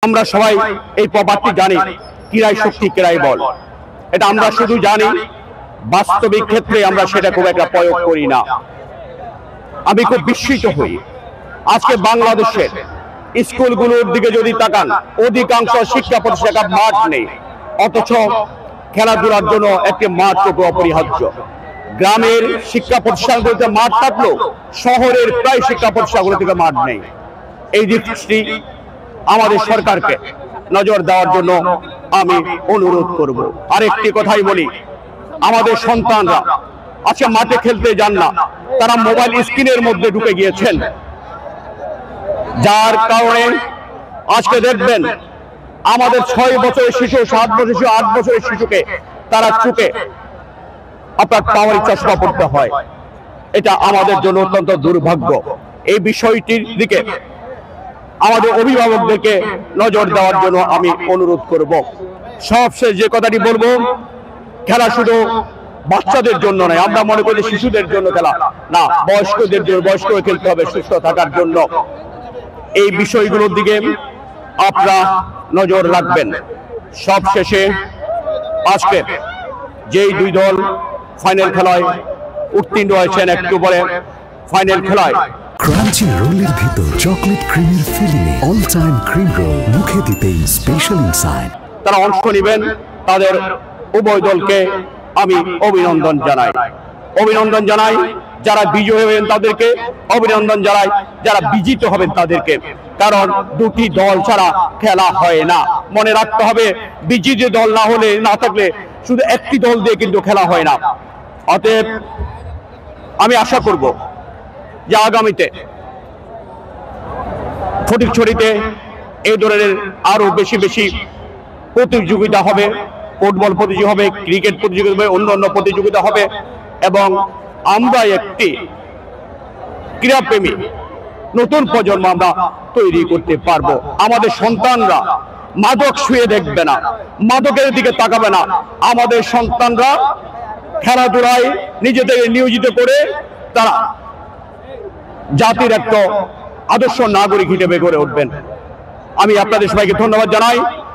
আমরা সবাই এই প্রবাদটি জানি, ক্রীড়াই শক্তি ক্রীড়াই বল। এটা আমরা শুধু জানি, বাস্তবিক ক্ষেত্রে আমরা সেটা খুব একটা প্রয়োগ করি না। আমি খুব বিস্মিত হই, আজকে বাংলাদেশের স্কুলগুলোর দিকে যদি তাকান, অধিকাংশ শিক্ষা প্রতিষ্ঠানের মাঠ নেই, অথচ খেলাধুলার জন্য একটি মাঠ খুব অপরিহার্য। গ্রামের শিক্ষা প্রতিষ্ঠানগুলোতে মাঠ থাকলেও শহরের প্রায় শিক্ষা প্রতিষ্ঠানগুলো থেকে মাঠ নেই। এই দিকটি আমাদের সরকারকে নজর দেওয়ার জন্য আমি অনুরোধ করব। আরেকটি কথাই বলি, আমাদের সন্তানরা আজকে মাঠে খেলতে যান না, তারা মোবাইল স্ক্রিনের মধ্যে ঢুকে গিয়েছেন, যার কারণে আজকে দেখবেন আমাদের 6 বছরের শিশু, 7 বছরের শিশু, 8 বছরের শিশুকে তারা চোখে আপনার পাওয়ারি চশমা পড়তে হয়। এটা আমাদের জন্য অত্যন্ত দুর্ভাগ্য। এই বিষয়টির দিকে আমাদের অভিভাবকদেরকে নজর দেওয়ার জন্য আমি অনুরোধ করব। সবশেষ যে কথাটি বলবো, খেলা শুধু বাচ্চাদের জন্য নয়, আমরা মনে করি শিশুদের জন্য খেলা না, বয়স্কদের জন্য, বয়স্ক খেলতে হবে সুস্থ থাকার জন্য। এই বিষয়গুলোর দিকে আপনারা নজর রাখবেন। সবশেষে আজকে যেই দুই দল ফাইনাল খেলায় উত্তীর্ণ হয়েছেন, একটু পরে ফাইনাল খেলায় ক্রাঞ্চি রোলের ভিতর চকলেট ক্রিমের ফিলিংয়ে অল টাইম ক্রিম রোল, মুখে দিতেই স্পেশাল ইনসাইড। তারা অংশ নেবেন, তাদের উভয় দলকে আমি অভিনন্দন জানাই। অভিনন্দন জানাই যারা বিজয়ী হবেন তাদেরকে, অভিনন্দন জানাই যারা বিজিত হবেন তাদেরকে। কারণ দুটি দল ছাড়া খেলা হয় না। মনে রাখতে হবে, বিজিত দল না হলে, না থাকলে শুধু একটি দল দিয়ে কিন্তু খেলা হয় না। অতএব আমি আশা করব যে আগামীতে ফটিকছড়িতে এই ধরনের আরো বেশি বেশি প্রতিযোগিতা হবে, ফুটবল প্রতিযোগিতা হবে, ক্রিকেট প্রতিযোগিতা হবে, অন্যান্য প্রতিযোগিতা হবে, এবং আমরা একটি ক্রীড়াপ্রেমী নতুন প্রজন্ম আমরা তৈরি করতে পারবো। আমাদের সন্তানরা মাদক ছুঁয়ে দেখবে না, মাদকের দিকে তাকাবে না। আমাদের সন্তানরা খেলাধুলায় নিজেদের নিয়োজিত করে তারা জাতির একটা আদর্শ নাগরিক হিসেবে গড়ে উঠবেন। আমি আপনাদের সবাইকে ধন্যবাদ জানাই।